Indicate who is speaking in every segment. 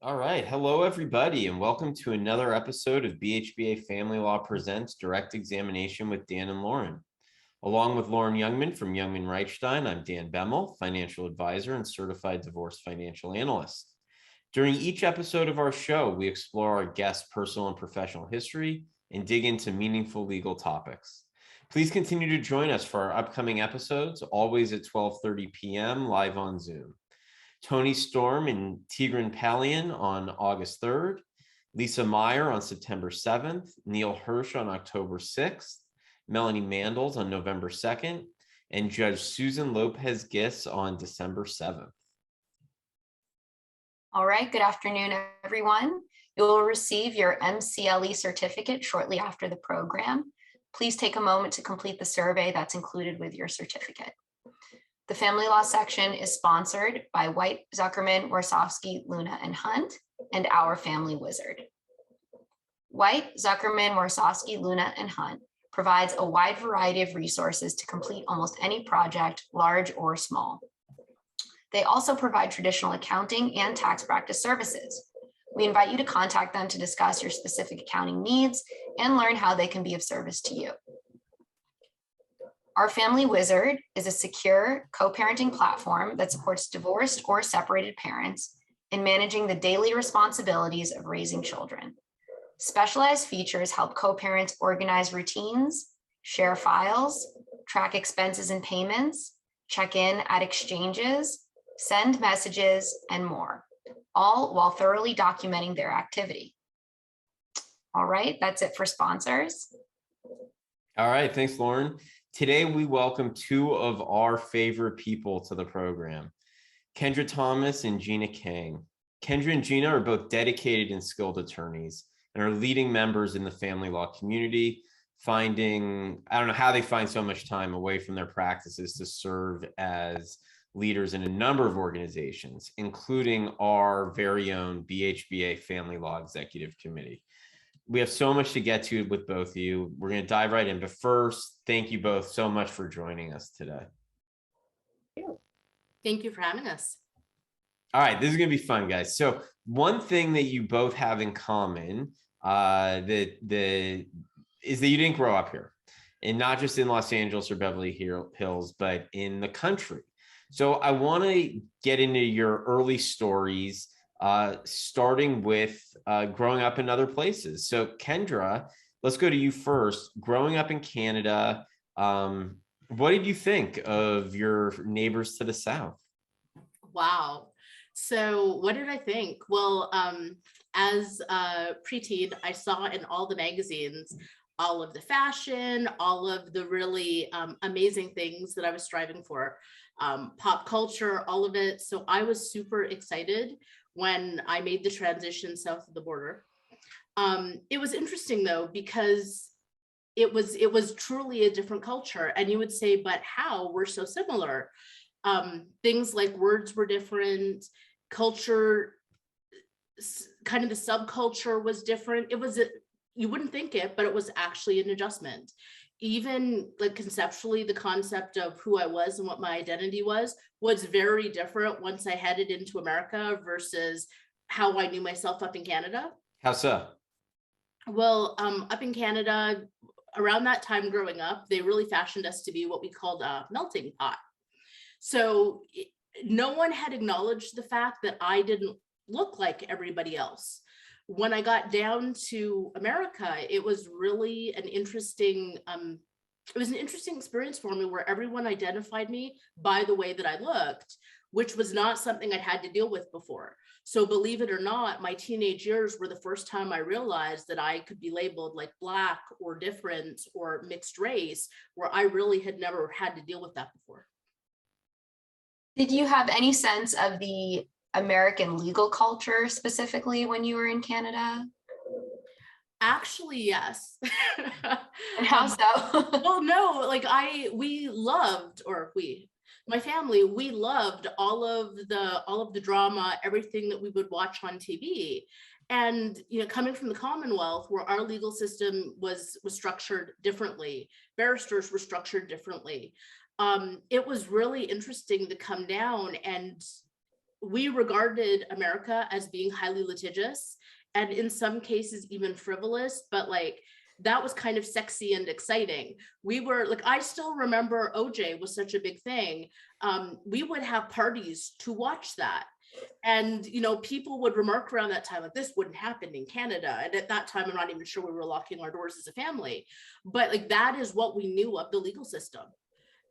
Speaker 1: All right. Hello, everybody, and welcome to another episode of BHBA Family Law Presents Direct Examination with Dan and Lauren. Along with Lauren Youngman from Youngman Reichstein, I'm Dan Bemel, financial advisor and certified divorce financial analyst. During each episode of our show, we explore our guests' personal and professional history and dig into meaningful legal topics. Please continue to join us for our upcoming episodes, always at 12:30 p.m. live on Zoom. Tony Storm and Tigran Palian on August 3rd, Lisa Meyer on September 7th, Neil Hirsch on October 6th, Melanie Mandels on November 2nd, and Judge Susan Lopez Giss on December 7th.
Speaker 2: All right, good afternoon, everyone. You will receive your MCLE certificate shortly after the program. Please take a moment to complete the survey that's included with your certificate. The family law section is sponsored by White, Zuckerman, Warsofsky, Luna, and Hunt, and Our Family Wizard. White, Zuckerman, Warsofsky, Luna, and Hunt provides a wide variety of resources to complete almost any project, large or small. They also provide traditional accounting and tax practice services. We invite you to contact them to discuss your specific accounting needs and learn how they can be of service to you. Our Family Wizard is a secure co-parenting platform that supports divorced or separated parents in managing the daily responsibilities of raising children. Specialized features help co-parents organize routines, share files, track expenses and payments, check in at exchanges, send messages, and more, all while thoroughly documenting their activity. All right, that's it for sponsors.
Speaker 1: All right, thanks, Lauren. Today, we welcome two of our favorite people to the program, Kendra Thomas and Jinna Kang. Kendra and Jinna are both dedicated and skilled attorneys and are leading members in the family law community, I don't know how they find so much time away from their practices to serve as leaders in a number of organizations, including our very own BHBA Family Law Executive Committee. We have so much to get to with both of you. We're going to dive right in. But first, thank you both so much for joining us today.
Speaker 3: Thank you for having us.
Speaker 1: All right, this is going to be fun, guys. So one thing that you both have in common is that you didn't grow up here, and not just in Los Angeles or Beverly Hills, but in the country. So I want to get into your early stories, starting with growing up in other places. So Kendra, let's go to you first. Growing up in Canada, what did you think of your neighbors to the south?
Speaker 3: Wow. So what did I think? Well, as a preteen, I saw in all the magazines all of the fashion, all of the really amazing things that I was striving for, pop culture, all of it. So I was super excited when I made the transition south of the border. It was interesting though, because it was truly a different culture. And you would say, but how? We're so similar. Things like words were different, culture, kind of the subculture was different. You wouldn't think it, but it was actually an adjustment. Even like conceptually, the concept of who I was and what my identity was very different once I headed into America versus how I knew myself up in Canada.
Speaker 1: How so?
Speaker 3: Well, up in Canada, around that time growing up, they really fashioned us to be what we called a melting pot. So no one had acknowledged the fact that I didn't look like everybody else. When I got down to America, it was really an interesting, experience for me where everyone identified me by the way that I looked, which was not something I'd had to deal with before. So believe it or not, my teenage years were the first time I realized that I could be labeled like Black or different or mixed race, where I really had never had to deal with that before.
Speaker 2: Did you have any sense of the American legal culture specifically when you were in Canada?
Speaker 3: Actually, yes.
Speaker 2: And how so?
Speaker 3: Well, no, like my family, we loved all of the drama, everything that we would watch on TV. And, coming from the Commonwealth, where our legal system was structured differently, barristers were structured differently. It was really interesting to come down and we regarded America as being highly litigious and in some cases even frivolous, but like that was kind of sexy and exciting. We were like, I still remember OJ was such a big thing. We would have parties to watch that. And, you know, people would remark around that time, like this wouldn't happen in Canada. And at that time, I'm not even sure we were locking our doors as a family, but like, that is what we knew of the legal system.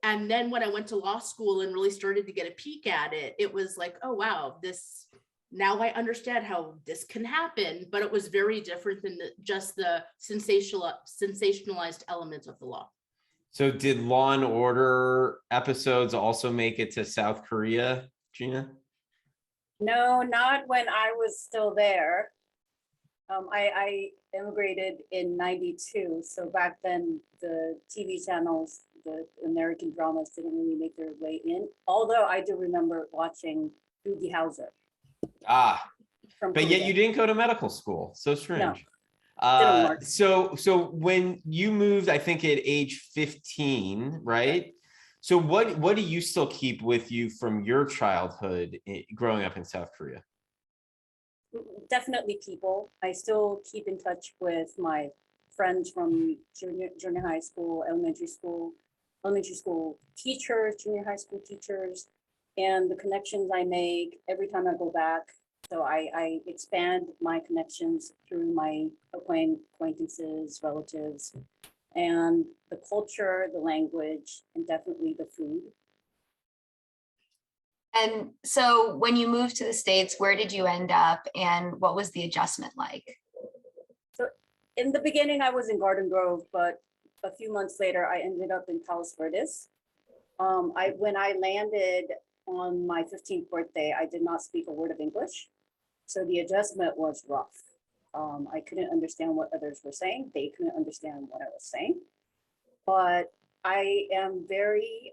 Speaker 3: And then when I went to law school and really started to get a peek at it, it was like, oh, wow, this, now I understand how this can happen, but it was very different than just the sensationalized element of the law.
Speaker 1: So did Law and Order episodes also make it to South Korea, Jinna?
Speaker 4: No, not when I was still there. I immigrated in '92, so back then the TV channels, the American dramas didn't really make their way in. Although I do remember watching Doogie Howser.
Speaker 1: Ah,
Speaker 4: From
Speaker 1: but yet
Speaker 4: Korea.
Speaker 1: you didn't go to medical school. So strange.
Speaker 4: Didn't work.
Speaker 1: So when you moved, I think at age 15, right? So what do you still keep with you from your childhood growing up in South Korea?
Speaker 4: Definitely people. I still keep in touch with my friends from junior high school, elementary school teachers, junior high school teachers, and the connections I make every time I go back. So I expand my connections through my acquaintances, relatives, and the culture, the language, and definitely the food.
Speaker 2: And so when you moved to the States, where did you end up and what was the adjustment like?
Speaker 4: So in the beginning, I was in Garden Grove, but a few months later, I ended up in Palos Verdes. When I landed on my 15th birthday, I did not speak a word of English. So the adjustment was rough. I couldn't understand what others were saying. They couldn't understand what I was saying. But I am very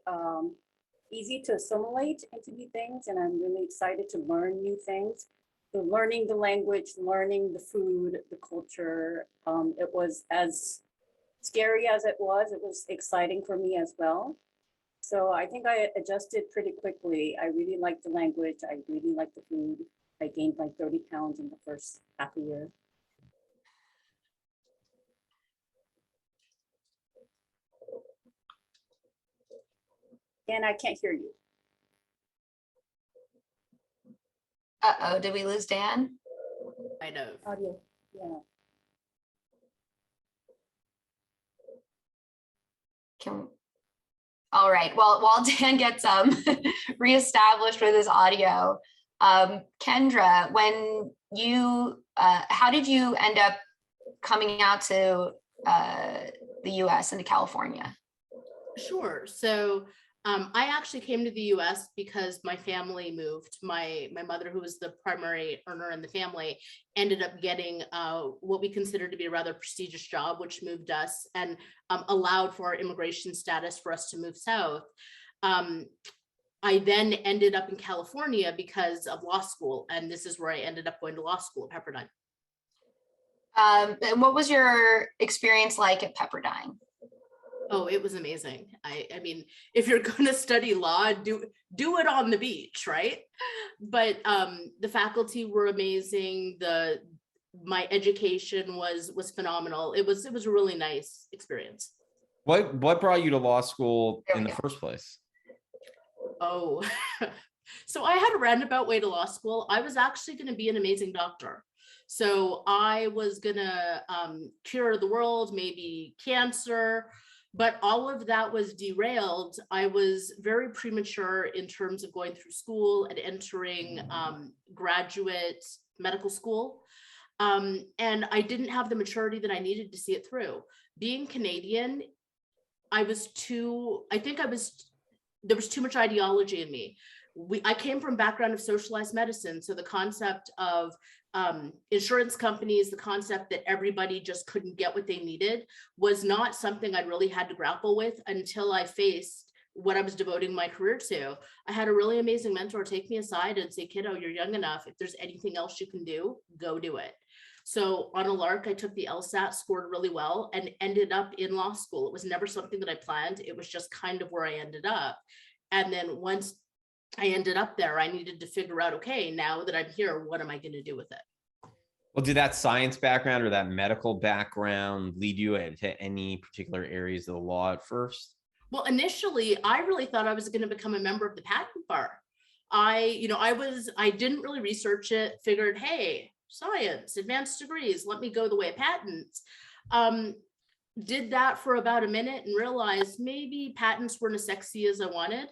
Speaker 4: easy to assimilate into new things, and I'm really excited to learn new things. So learning the language, learning the food, the culture, it was as scary as it was exciting for me as well. So I think I adjusted pretty quickly. I really liked the language. I really liked the food. I gained like 30 pounds in the first half a year. And I can't hear you.
Speaker 2: Uh-oh, did we lose Dan?
Speaker 3: I know.
Speaker 4: Audio, yeah.
Speaker 2: All right, well, while Dan gets reestablished with his audio, Kendra, when you, how did you end up coming out to the US and to California?
Speaker 3: Sure. So I actually came to the US because my family moved. My mother, who was the primary earner in the family, ended up getting what we consider to be a rather prestigious job, which moved us and allowed for our immigration status for us to move south. I then ended up in California because of law school, and this is where I ended up going to law school at Pepperdine.
Speaker 2: And what was your experience like at Pepperdine?
Speaker 3: Oh, it was amazing. I mean, if you're going to study law, do it on the beach, right? But the faculty were amazing. My education was phenomenal. It was a really nice experience.
Speaker 1: What brought you to law school in the first place?
Speaker 3: Oh, so I had a roundabout way to law school. I was actually going to be an amazing doctor. So I was going to cure the world, maybe cancer, but all of that was derailed. I was very premature in terms of going through school and entering graduate medical school. And I didn't have the maturity that I needed to see it through. Being Canadian, there was too much ideology in me. I came from a background of socialized medicine. So the concept of insurance companies, the concept that everybody just couldn't get what they needed was not something I really had to grapple with until I faced what I was devoting my career to. I had a really amazing mentor take me aside and say, kiddo, you're young enough. If there's anything else you can do, go do it. So on a lark, I took the LSAT, scored really well, and ended up in law school. It was never something that I planned. It was just kind of where I ended up. And then once I ended up there. I needed to figure out, okay, now that I'm here, what am I going to do with it?
Speaker 1: Well, did that science background or that medical background lead you to any particular areas of the law at first?
Speaker 3: Well, initially, I really thought I was going to become a member of the patent bar. I didn't really research it, figured, hey, science, advanced degrees, let me go the way of patents. Did that for about a minute and realized maybe patents weren't as sexy as I wanted.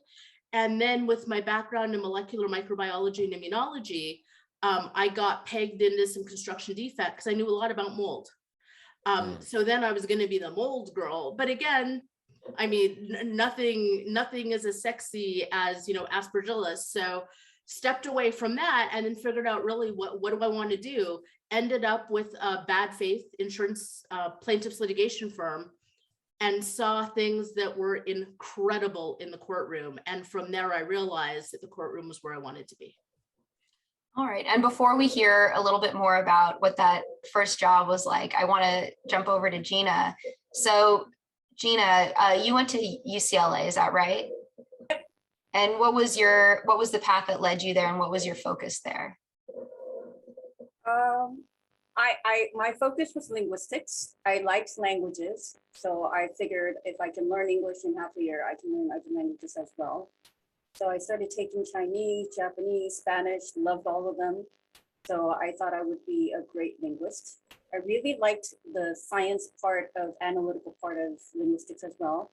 Speaker 3: And then with my background in molecular microbiology and immunology, I got pegged into some construction defect because I knew a lot about mold. So then I was going to be the mold girl. But again, I mean, nothing is as sexy as, aspergillus. So stepped away from that and then figured out really what do I want to do? Ended up with a bad faith insurance plaintiffs litigation firm and saw things that were incredible in the courtroom. And from there, I realized that the courtroom was where I wanted to be.
Speaker 2: All right. And before we hear a little bit more about what that first job was like, I want to jump over to Jinna. So Jinna, you went to UCLA, is that right? And what was the path that led you there and what was your focus there?
Speaker 4: My focus was linguistics. I liked languages. So I figured if I can learn English in half a year, I can learn other languages as well. So I started taking Chinese, Japanese, Spanish, loved all of them. So I thought I would be a great linguist. I really liked the science part of analytical part of linguistics as well.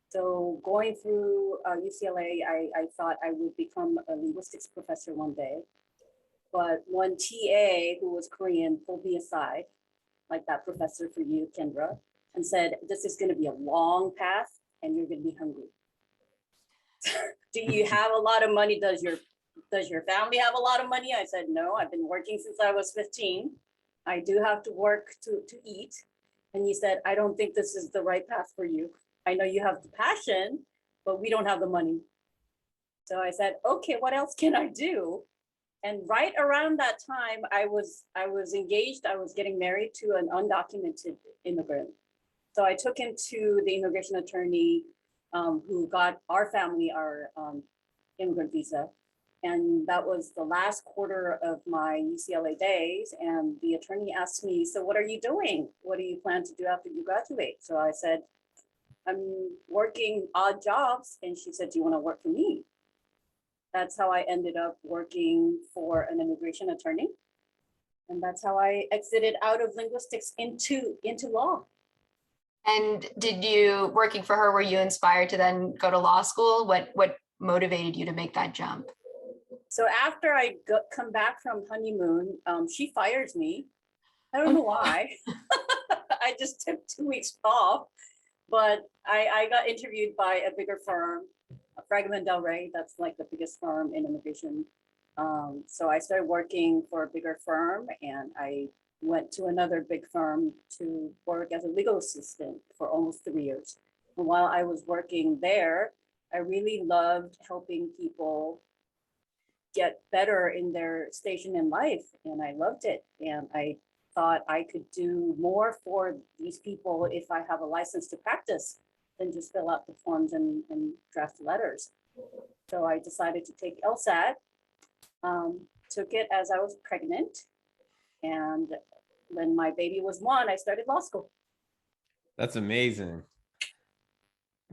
Speaker 4: So going through UCLA, I thought I would become a linguistics professor one day. But one TA who was Korean pulled me aside, like that professor for you, Kendra, and said, this is going to be a long path and you're going to be hungry. Do you have a lot of money? Does your family have a lot of money? I said, no, I've been working since I was 15. I do have to work to eat. And he said, I don't think this is the right path for you. I know you have the passion, but we don't have the money. So I said, okay, what else can I do? And right around that time, I was engaged. I was getting married to an undocumented immigrant. So I took him to the immigration attorney who got our family our immigrant visa. And that was the last quarter of my UCLA days. And the attorney asked me, so what are you doing? What do you plan to do after you graduate? So I said, I'm working odd jobs. And she said, do you want to work for me? That's how I ended up working for an immigration attorney. And that's how I exited out of linguistics into law.
Speaker 2: And working for her, were you inspired to then go to law school? What motivated you to make that jump?
Speaker 4: So after I come back from honeymoon, she fires me. I don't know why. I just took 2 weeks off, but I got interviewed by a bigger firm, Fragment Del Rey. That's like the biggest firm in immigration. So I started working for a bigger firm and I went to another big firm to work as a legal assistant for almost 3 years. And while I was working there, I really loved helping people get better in their station in life. And I loved it. And I thought I could do more for these people if I have a license to practice than just fill out the forms and draft letters. So I decided to take LSAT, took it as I was pregnant. And when my baby was 1, I started law school.
Speaker 1: That's amazing.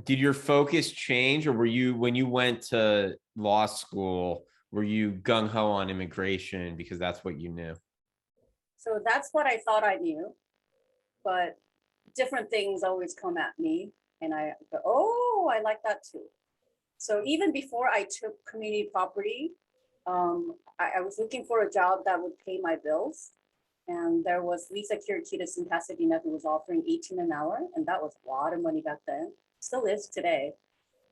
Speaker 1: Did your focus change, or were you, when you went to law school, were you gung-ho on immigration because that's what you knew?
Speaker 4: So that's what I thought I knew, but different things always come at me and I go, oh, I like that too. So even before I took community property, I was looking for a job that would pay my bills. And there was Lisa Kirikitis in Pasadena who was offering $18 an hour. And that was a lot of money back then, still is today.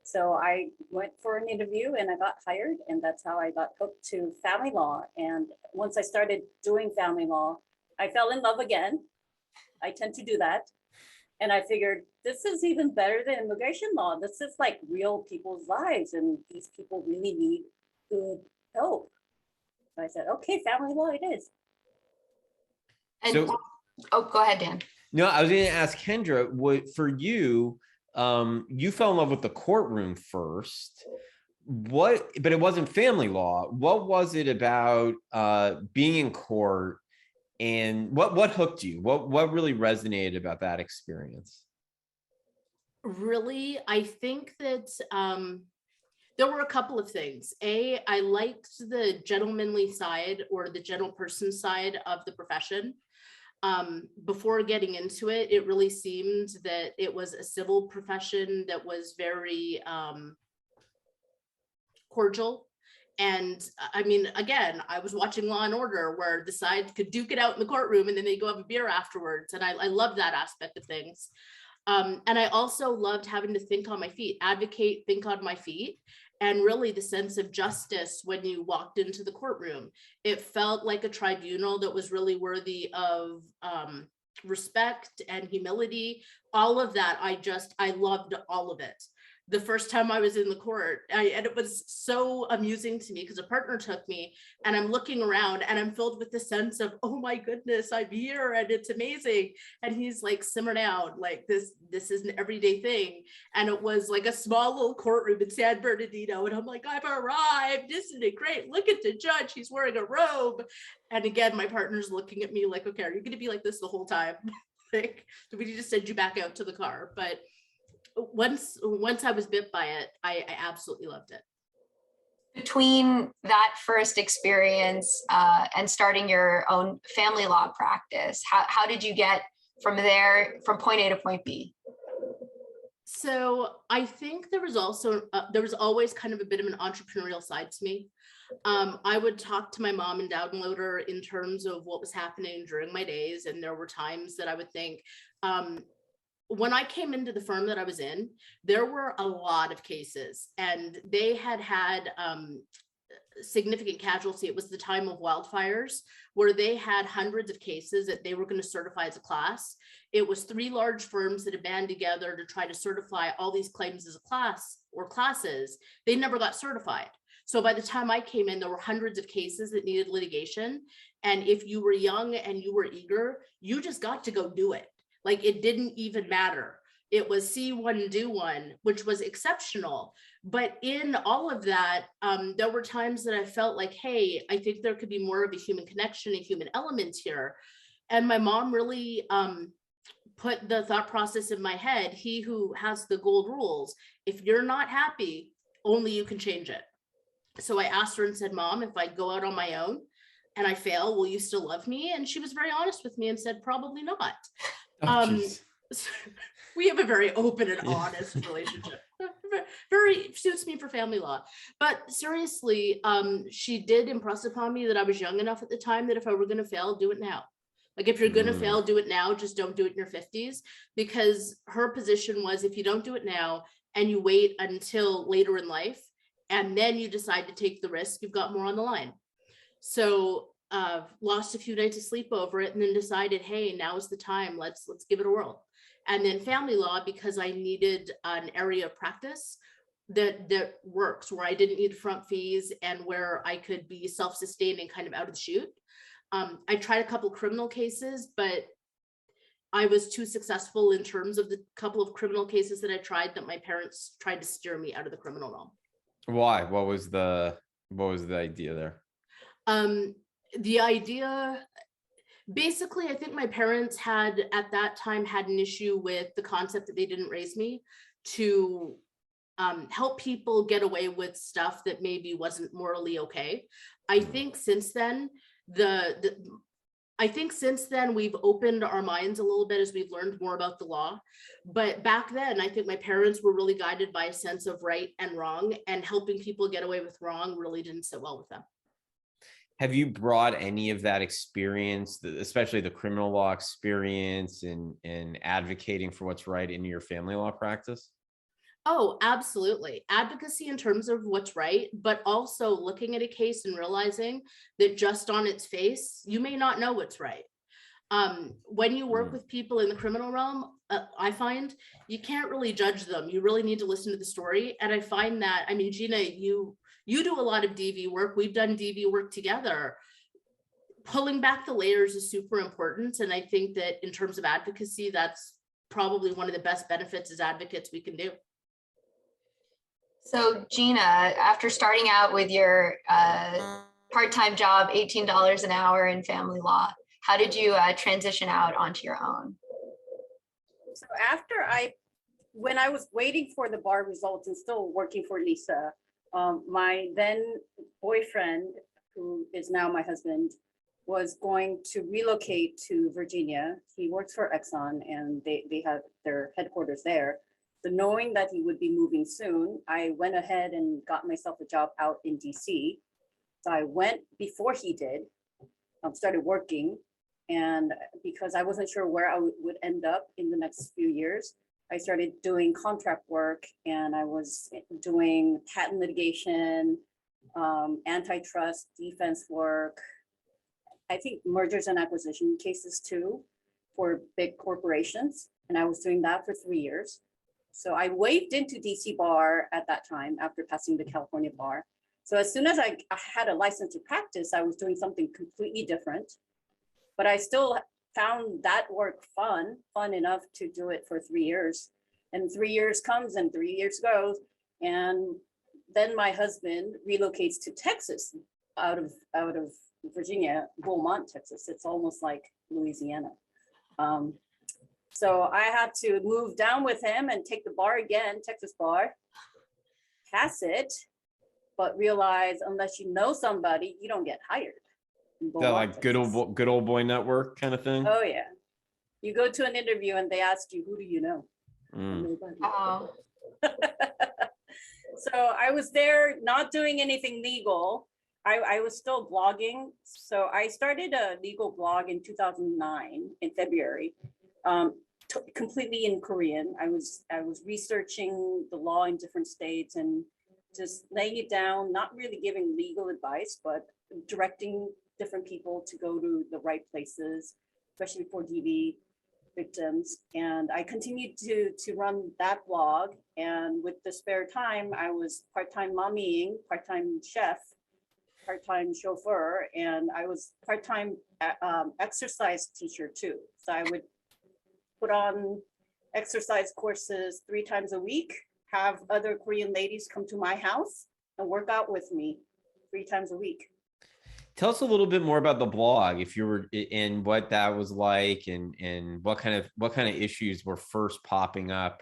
Speaker 4: So I went for an interview and I got hired, and that's how I got hooked to family law. And once I started doing family law, I fell in love again. I tend to do that. And I figured this is even better than immigration law. This is like real people's lives, and these people really need good help. So I said, okay, family law it is.
Speaker 2: And
Speaker 1: So,
Speaker 2: go ahead, Dan.
Speaker 1: no, I was going to ask Kendra, what for you, you fell in love with the courtroom first. but it wasn't family law. What was it about being in court, and what hooked you? What really resonated about that experience?
Speaker 3: Really, I think that there were a couple of things. I liked the gentlemanly side, or the gentle person side of the profession. Before getting into it, it really seemed that it was a civil profession that was very cordial. And I mean, again, I was watching Law and Order, where the side could duke it out in the courtroom and then they go have a beer afterwards. And I love that aspect of things. And I also loved having to think on my feet, advocate, think on my feet, and really the sense of justice when you walked into the courtroom. It felt like a tribunal that was really worthy of respect and humility. All of that, I loved all of it. The first time I was in the court, and it was so amusing to me because a partner took me, and I'm looking around and I'm filled with the sense of, oh my goodness, I'm here and it's amazing. And he's like, simmer down, like this is an everyday thing. And it was like a small little courtroom in San Bernardino. And I'm like, I've arrived. Isn't it great? Look at the judge. He's wearing a robe. And again, my partner's looking at me like, okay, are you going to be like this the whole time? Like, do we need to send you back out to the car? But once I was bit by it, I absolutely loved it.
Speaker 2: Between that first experience and starting your own family law practice, how did you get from there, from point A to point B?
Speaker 3: So I think there was always kind of a bit of an entrepreneurial side to me. I would talk to my mom and downloader in terms of what was happening during my days. And there were times that I would think, when I came into the firm that I was in, there were a lot of cases, and they had significant casualty. It was the time of wildfires, where they had hundreds of cases that they were going to certify as a class. It was 3 large firms that had banded together to try to certify all these claims as a class or classes. They never got certified. So by the time I came in, there were hundreds of cases that needed litigation. And if you were young and you were eager, you just got to go do it. Like, it didn't even matter. It was see one, do one, which was exceptional. But in all of that, there were times that I felt like, hey, I think there could be more of a human connection, a human element here. And my mom really put the thought process in my head: he who has the gold rules. If you're not happy, only you can change it. So I asked her and said, Mom, if I go out on my own and I fail, will you still love me? And she was very honest with me and said, probably not. We have a very open and honest relationship. Very suits me for family law. But seriously, she did impress upon me that I was young enough at the time that if I were going to fail, do it now. Like, if you're going to fail, do it now. Just don't do it in your 50s. Because her position was, if you don't do it now and you wait until later in life and then you decide to take the risk, you've got more on the line. So lost a few nights of sleep over it, and then decided, hey, now is the time. Let's give it a whirl. And then family law, because I needed an area of practice that works, where I didn't need front fees and where I could be self-sustaining kind of out of the chute. I tried a couple criminal cases, but I was too successful in terms of the couple of criminal cases that I tried, that my parents tried to steer me out of the criminal realm.
Speaker 1: Why? What was the idea there?
Speaker 3: The idea, basically, I think my parents had at that time had an issue with the concept that they didn't raise me to help people get away with stuff that maybe wasn't morally okay. I think since then, we've opened our minds a little bit as we've learned more about the law. But back then, I think my parents were really guided by a sense of right and wrong, and helping people get away with wrong really didn't sit well with them.
Speaker 1: Have you brought any of that experience, especially the criminal law experience and advocating for what's right, into your family law practice?
Speaker 3: Oh, absolutely. Advocacy in terms of what's right, but also looking at a case and realizing that just on its face, you may not know what's right. When you work with people in the criminal realm, I find you can't really judge them. You really need to listen to the story. And I find that, I mean, Jinna, you do a lot of DV work. We've done DV work together. Pulling back the layers is super important. And I think that in terms of advocacy, that's probably one of the best benefits as advocates we can do.
Speaker 2: So Gina, after starting out with your part-time job, $18 an hour in family law, how did you transition out onto your own?
Speaker 4: So when I was waiting for the bar results and still working for Lisa, my then boyfriend, who is now my husband, was going to relocate to Virginia. He works for Exxon and they have their headquarters there. So knowing that he would be moving soon, I went ahead and got myself a job out in DC. So I went before he did, started working. And because I wasn't sure where I would end up in the next few years, I started doing contract work, and I was doing patent litigation, antitrust defense work, I think mergers and acquisition cases too, for big corporations. And I was doing that for 3 years. So I waved into DC bar at that time after passing the California bar. So as soon as I had a license to practice, I was doing something completely different. But I still found that work fun enough to do it for 3 years. And 3 years comes and 3 years goes. And then my husband relocates to Texas out of Virginia, Beaumont, Texas. It's almost like Louisiana. So I had to move down with him and take the bar again, Texas bar, pass it, but realize unless you know somebody, you don't get hired.
Speaker 1: Is that like good old boy network kind of thing?
Speaker 4: Oh yeah. You go to an interview and they ask you, who do you know?
Speaker 2: Oh.
Speaker 4: So I was there not doing anything legal. I was still blogging. So I started a legal blog in 2009 in February, completely in Korean. I was researching the law in different states and just laying it down, not really giving legal advice, but directing different people to go to the right places, especially for DV victims. And I continued to run that blog. And with the spare time, I was part-time mommying, part-time chef, part-time chauffeur, and I was part-time exercise teacher too. So I would put on exercise courses 3 times a week, have other Korean ladies come to my house and work out with me 3 times a week.
Speaker 1: Tell us a little bit more about the blog, if you were, and what that was like, and what kind of issues were first popping up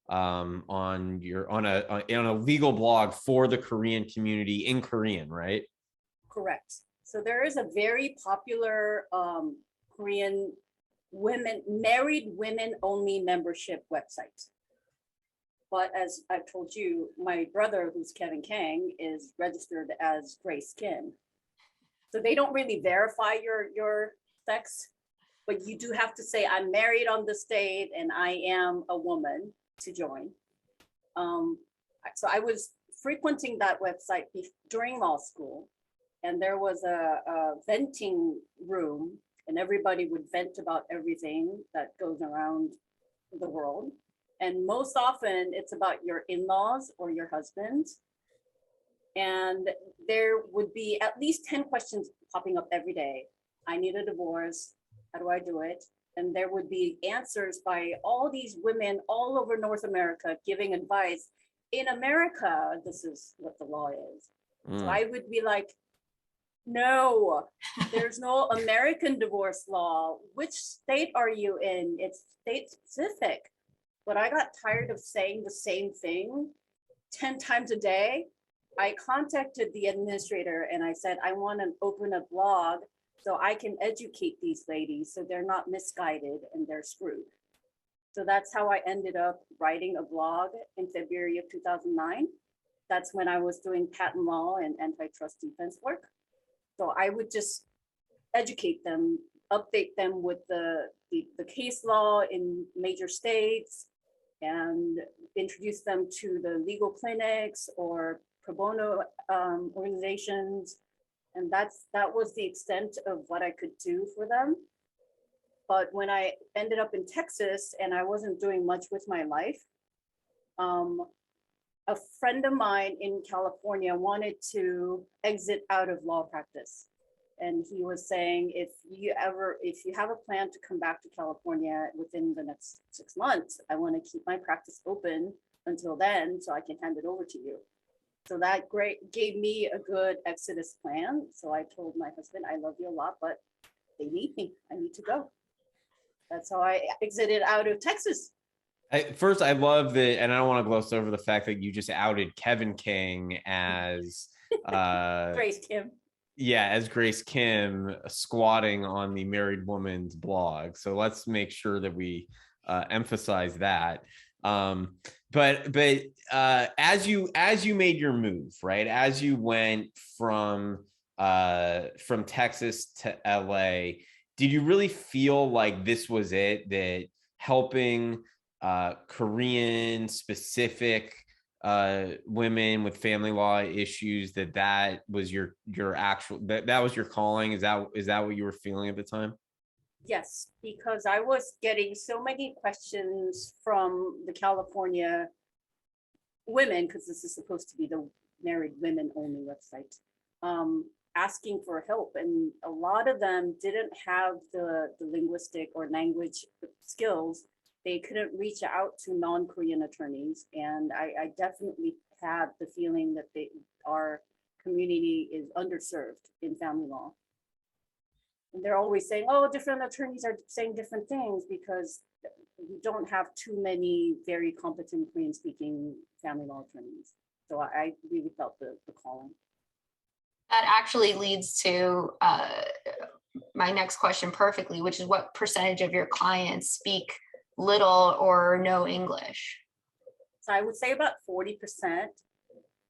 Speaker 1: on a legal blog for the Korean community in Korean, right?
Speaker 4: Correct. So there is a very popular Korean married women only membership website. But as I've told you, my brother, who's Kevin Kang, is registered as gray skin. So they don't really verify your sex, but you do have to say, I'm married on this date and I am a woman to join. So I was frequenting that website during law school, and there was a venting room, and everybody would vent about everything that goes around the world. And most often it's about your in-laws or your husband. And there would be at least 10 questions popping up every day. I need a divorce. How do I do it? And there would be answers by all these women all over North America giving advice. In America, this is what the law is. So I would be like, no, there's no American divorce law. Which state are you in? It's state specific. But I got tired of saying the same thing 10 times a day. I contacted the administrator and I said, I want to open a blog so I can educate these ladies so they're not misguided and they're screwed. So that's how I ended up writing a blog in February of 2009. That's when I was doing patent law and antitrust defense work. So I would just educate them, update them with the case law in major states, and introduce them to the legal clinics or pro bono organizations. And that was the extent of what I could do for them. But when I ended up in Texas and I wasn't doing much with my life, a friend of mine in California wanted to exit out of law practice. And he was saying, if you have a plan to come back to California within the next 6 months, I want to keep my practice open until then so I can hand it over to you. So that gave me a good exodus plan. So I told my husband, I love you a lot, but they need me. I need to go. That's how I exited out of Texas.
Speaker 1: First, I love that, and I don't want to gloss over the fact that you just outed Kevin Kang as
Speaker 4: Grace Kim.
Speaker 1: Yeah, as Grace Kim squatting on the married woman's blog. So let's make sure that we emphasize that. But as you made your move, right? As you went from Texas to LA, did you really feel like this was it? That helping Korean specific women with family law issues, that was your actual that was your calling? Is that what you were feeling at the time?
Speaker 4: Yes, because I was getting so many questions from the California women, because this is supposed to be the married women only website, asking for help. And a lot of them didn't have the linguistic or language skills. They couldn't reach out to non-Korean attorneys. And I definitely had the feeling that our community is underserved in family law. And they're always saying, oh, different attorneys are saying different things because we don't have too many very competent Korean speaking family law attorneys. So I really felt the calling.
Speaker 2: That actually leads to my next question perfectly, which is what percentage of your clients speak little or no English?
Speaker 4: So I would say about 40%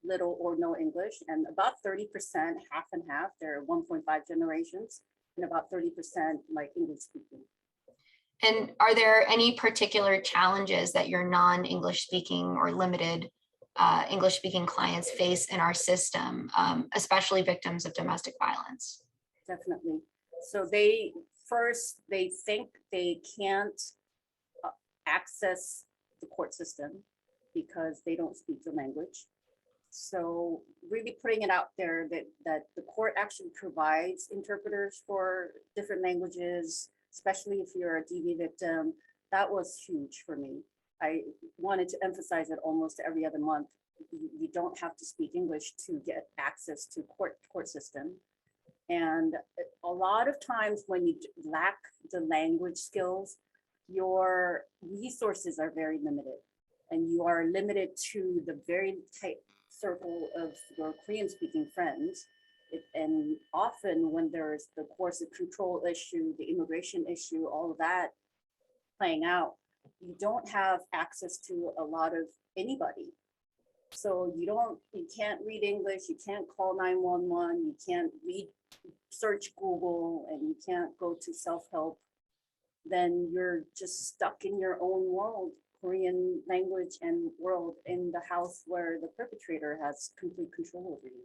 Speaker 4: little or no English, and about 30%, half and half. There are 1.5 generations, and about 30% like English speaking.
Speaker 2: And are there any particular challenges that your non-English speaking or limited English speaking clients face in our system, especially victims of domestic violence?
Speaker 4: Definitely. So they think they can't access the court system because they don't speak the language. So really putting it out there that the court actually provides interpreters for different languages, especially if you're a DV victim, that was huge for me. I wanted to emphasize it almost every other month. You don't have to speak English to get access to court system. And a lot of times when you lack the language skills, your resources are very limited, and you are limited to the very tight circle of your Korean speaking friends. And often when there's the coercive control issue, the immigration issue, all of that playing out, you don't have access to a lot of anybody. So you can't read English, you can't call 911, you can't search Google, and you can't go to self-help. Then you're just stuck in your own world, Korean language and world, in the house where the perpetrator has complete control over you.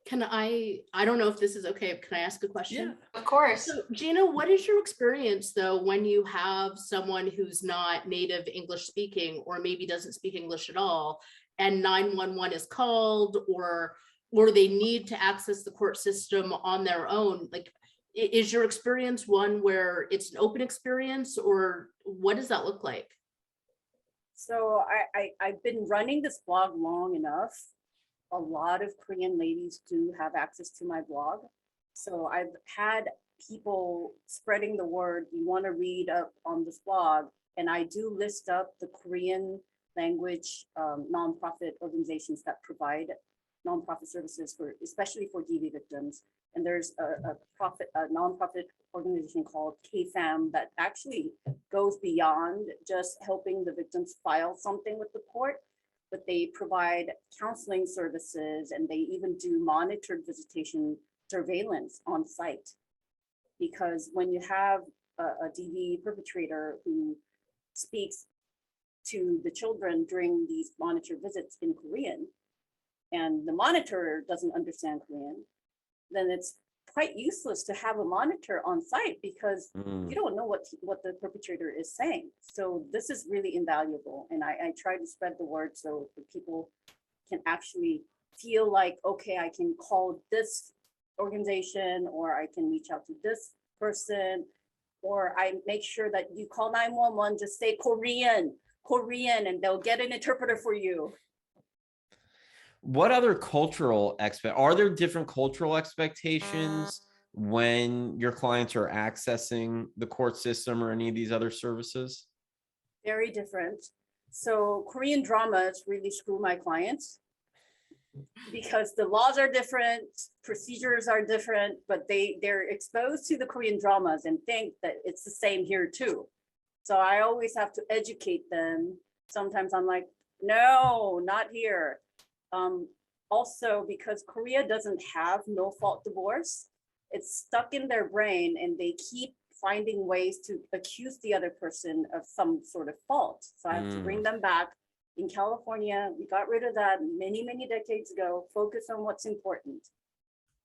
Speaker 3: Can I don't know if this is okay, can I ask a question?
Speaker 2: Yeah, of course.
Speaker 3: So Jinna, what is your experience though when you have someone who's not native English speaking, or maybe doesn't speak English at all, and 911 is called, or they need to access the court system on their own? Like, is your experience one where it's an open experience, or what does that look like?
Speaker 4: So I've been running this blog long enough. A lot of Korean ladies do have access to my blog. So I've had people spreading the word, you want to read up on this blog, and I do list up the Korean language nonprofit organizations that provide nonprofit services especially for DV victims. And there's a nonprofit organization called KFAM that actually goes beyond just helping the victims file something with the court, but they provide counseling services, and they even do monitored visitation surveillance on site. Because when you have a DV perpetrator who speaks to the children during these monitored visits in Korean, and the monitor doesn't understand Korean, then it's quite useless to have a monitor on site, because you don't know what the perpetrator is saying. So this is really invaluable. And I try to spread the word so that people can actually feel like, okay, I can call this organization, or I can reach out to this person, or I make sure that you call 911, just say Korean, and they'll get an interpreter for you.
Speaker 1: What other are there different cultural expectations when your clients are accessing the court system or any of these other services?
Speaker 4: Very different. So Korean dramas really screw my clients because the laws are different, procedures are different, but they're exposed to the Korean dramas and think that it's the same here too. So I always have to educate them. Sometimes I'm like, no, not here. Also, because Korea doesn't have no fault divorce, it's stuck in their brain and they keep finding ways to accuse the other person of some sort of fault. So I have to bring them back. In California, we got rid of that many, many decades ago, focus on what's important.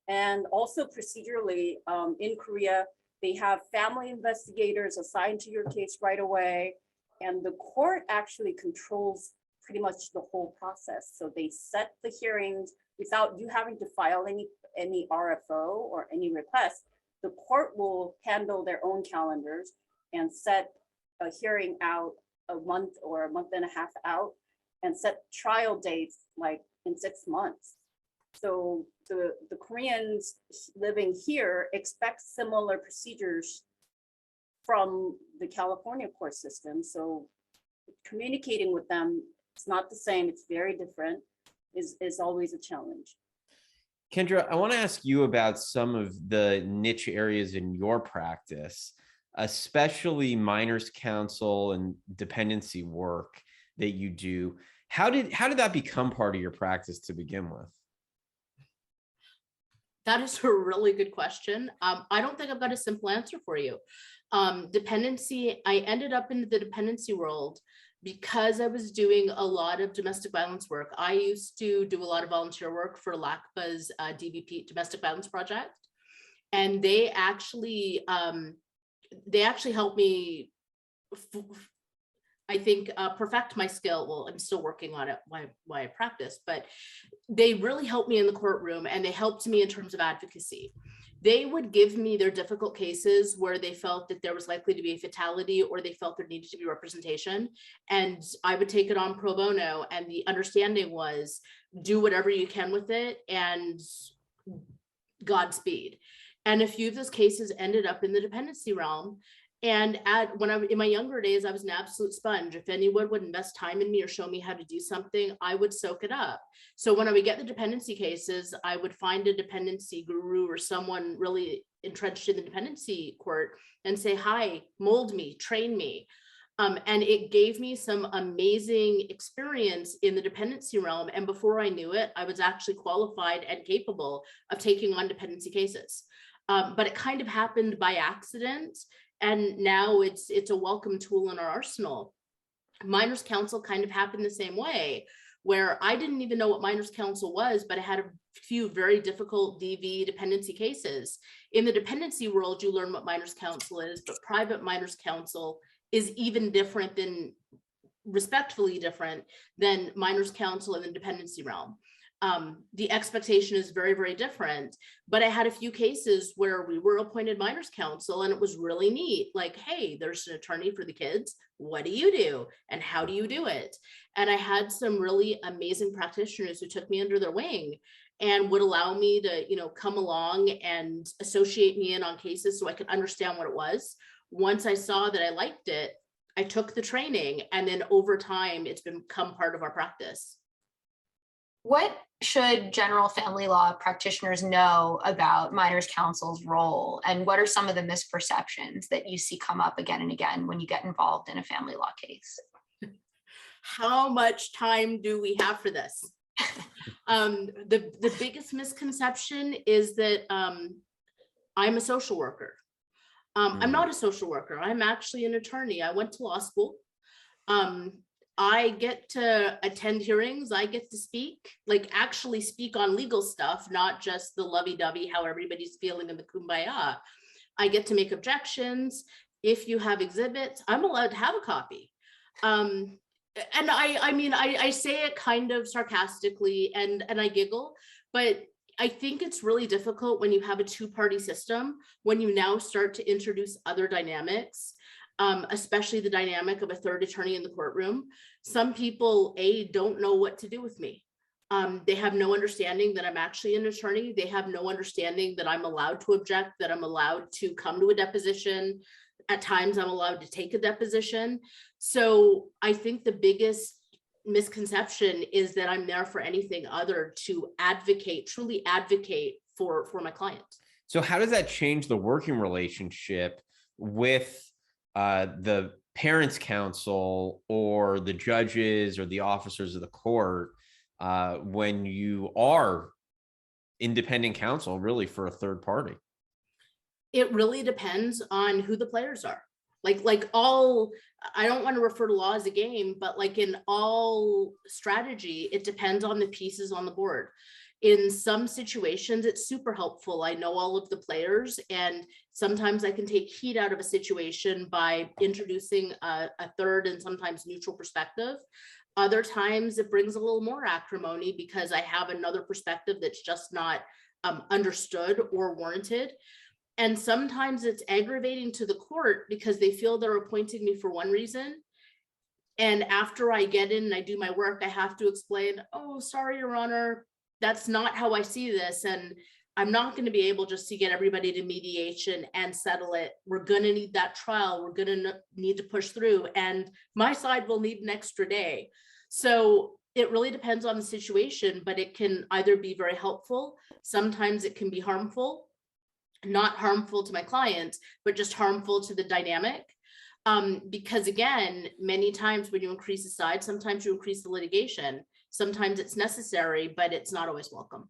Speaker 4: And also procedurally, in Korea, they have family investigators assigned to your case right away. And the court actually controls pretty much the whole process. So they set the hearings without you having to file any RFO or any request. The court will handle their own calendars and set a hearing out a month or a month and a half out and set trial dates like in 6 months. So the Koreans living here expect similar procedures from the California court system. So communicating with them, it's not the same, it's very different, is always a challenge.
Speaker 1: Kendra, I want to ask you about some of the niche areas in your practice, especially minors counsel and dependency work that you do. How did that become part of your practice to begin with?
Speaker 3: That is a really good question. I don't think I've got a simple answer for you. Dependency, I ended up in the dependency world because I was doing a lot of domestic violence work. I used to do a lot of volunteer work for LACPA's DVP, Domestic Violence Project. And they actually helped me, I think, perfect my skill. Well, I'm still working on it while I practice, but they really helped me in the courtroom and they helped me in terms of advocacy. They would give me their difficult cases where they felt that there was likely to be a fatality or they felt there needed to be representation. And I would take it on pro bono. And the understanding was do whatever you can with it and Godspeed. And a few of those cases ended up in the dependency realm. And in my younger days, I was an absolute sponge. If anyone would invest time in me or show me how to do something, I would soak it up. So when I would get the dependency cases, I would find a dependency guru or someone really entrenched in the dependency court and say, hi, mold me, train me. And it gave me some amazing experience in the dependency realm. And before I knew it, I was actually qualified and capable of taking on dependency cases. But it kind of happened by accident. And now it's a welcome tool in our arsenal. Minors counsel kind of happened the same way, where I didn't even know what minors counsel was, but I had a few very difficult DV dependency cases. In the dependency world, you learn what minors counsel is, but private minors counsel is even different than, respectfully different than minors counsel in the dependency realm. The expectation is very, very different, but I had a few cases where we were appointed minors counsel and it was really neat. Like, hey, there's an attorney for the kids. What do you do? And how do you do it? And I had some really amazing practitioners who took me under their wing and would allow me to, come along and associate me in on cases so I could understand what it was. Once I saw that I liked it, I took the training, and then over time, it's become part of our practice.
Speaker 2: What should general family law practitioners know about minors counsel's role? And what are some of the misperceptions that you see come up again and again when you get involved in a family law case?
Speaker 3: How much time do we have for this? The biggest misconception is that I'm a social worker. I'm not a social worker. I'm actually an attorney. I went to law school. I get to attend hearings. I get to speak, actually speak on legal stuff, not just the lovey-dovey, how everybody's feeling in the kumbaya. I get to make objections. If you have exhibits, I'm allowed to have a copy. And I say it kind of sarcastically and I giggle, but I think it's really difficult when you have a two-party system, when you now start to introduce other dynamics. Especially the dynamic of a third attorney in the courtroom. Some people, don't know what to do with me. They have no understanding that I'm actually an attorney. They have no understanding that I'm allowed to object, that I'm allowed to come to a deposition. At times I'm allowed to take a deposition. So I think the biggest misconception is that I'm there for anything other to advocate, truly advocate for my client.
Speaker 1: So how does that change the working relationship with the parents' council or the judges or the officers of the court when you are independent counsel, really, for a third party?
Speaker 3: It really depends on who the players are. Like all, I don't want to refer to law as a game, but like in all strategy, it depends on the pieces on the board. In some situations, it's super helpful. I know all of the players, and sometimes I can take heat out of a situation by introducing a third and sometimes neutral perspective. Other times it brings a little more acrimony because I have another perspective that's just not understood or warranted. And sometimes it's aggravating to the court because they feel they're appointing me for one reason. And after I get in and I do my work, I have to explain, oh, sorry, Your Honor, that's not how I see this. And I'm not going to be able just to get everybody to mediation and settle it. We're going to need that trial. We're going to need to push through, and my side will need an extra day. So it really depends on the situation, but it can either be very helpful. Sometimes it can be harmful, not harmful to my client, but just harmful to the dynamic. Because again, many times when you increase the side, sometimes you increase the litigation. Sometimes it's necessary, but it's not always welcome.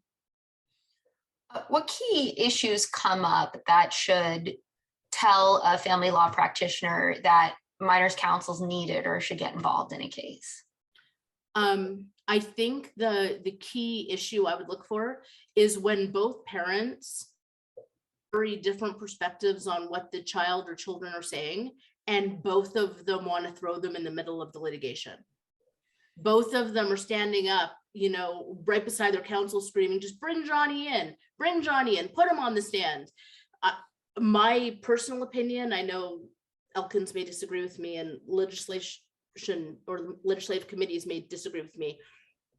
Speaker 2: What key issues come up that should tell a family law practitioner that minors counsel is needed or should get involved in a case?
Speaker 3: I think the key issue I would look for is when both parents very different perspectives on what the child or children are saying, and both of them want to throw them in the middle of the litigation. Both of them are standing up, you know, right beside their counsel screaming, just bring Johnny in, put him on the stand. My personal opinion, I know Elkins may disagree with me and legislation or legislative committees may disagree with me.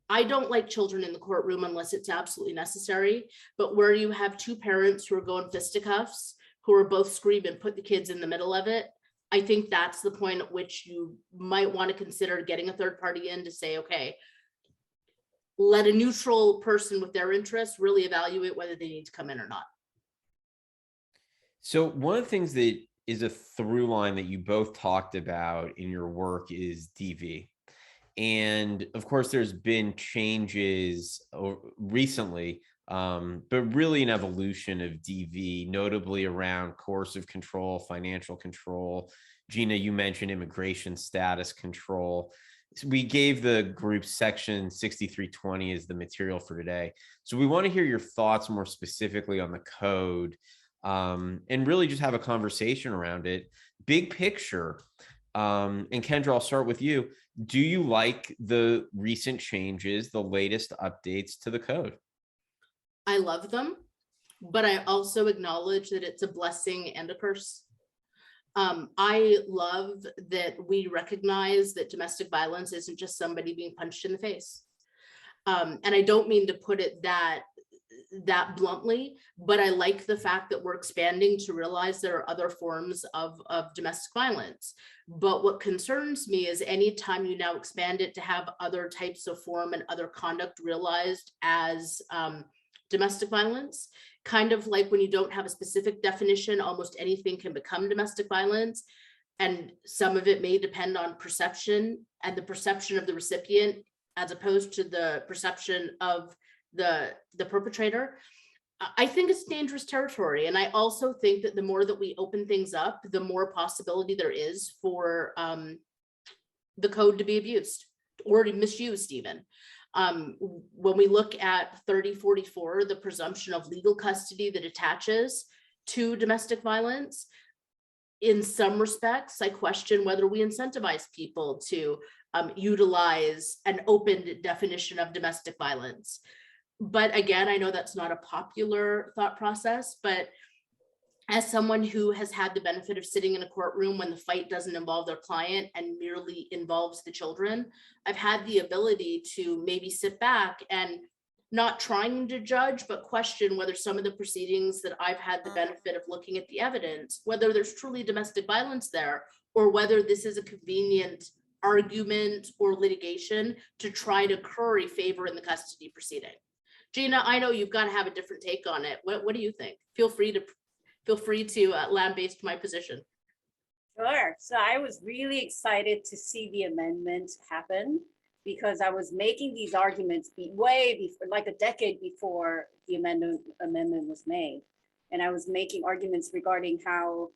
Speaker 3: I don't like children in the courtroom unless it's absolutely necessary, but where you have two parents who are going fisticuffs, who are both screaming, put the kids in the middle of it, I think that's the point at which you might want to consider getting a third party in to say, okay, let a neutral person with their interests really evaluate whether they need to come in or not.
Speaker 1: So one of the things that is a through line that you both talked about in your work is DV. And of course, there's been changes recently, but really an evolution of DV, notably around coercive control, financial control. Jinna, you mentioned immigration status control. So we gave the group section 6320 as the material for today. So we want to hear your thoughts more specifically on the code, and really just have a conversation around it. Big picture. And Kendra, I'll start with you. Do you like the recent changes, the latest updates to the code?
Speaker 3: I love them, but I also acknowledge that it's a blessing and a curse. I love that we recognize that domestic violence isn't just somebody being punched in the face. And I don't mean to put it that bluntly, but I like the fact that we're expanding to realize there are other forms of domestic violence. But what concerns me is anytime you now expand it to have other types of form and other conduct realized as domestic violence, kind of like when you don't have a specific definition, almost anything can become domestic violence. And some of it may depend on perception and the perception of the recipient as opposed to the perception of the perpetrator. I think it's dangerous territory. And I also think that the more that we open things up, the more possibility there is for the code to be abused or misused even. When we look at 3044, the presumption of legal custody that attaches to domestic violence, in some respects, I question whether we incentivize people to utilize an open definition of domestic violence. But again, I know that's not a popular thought process, but as someone who has had the benefit of sitting in a courtroom when the fight doesn't involve their client and merely involves the children, I've had the ability to maybe sit back and not trying to judge, but question whether some of the proceedings that I've had the benefit of looking at the evidence, whether there's truly domestic violence there, or whether this is a convenient argument or litigation to try to curry favor in the custody proceeding. Jinna, I know you've got to have a different take on it. What do you think? Feel free to lambaste my position.
Speaker 4: Sure. So I was really excited to see the amendment happen because I was making these arguments way before, like a decade before the amendment was made. And I was making arguments regarding how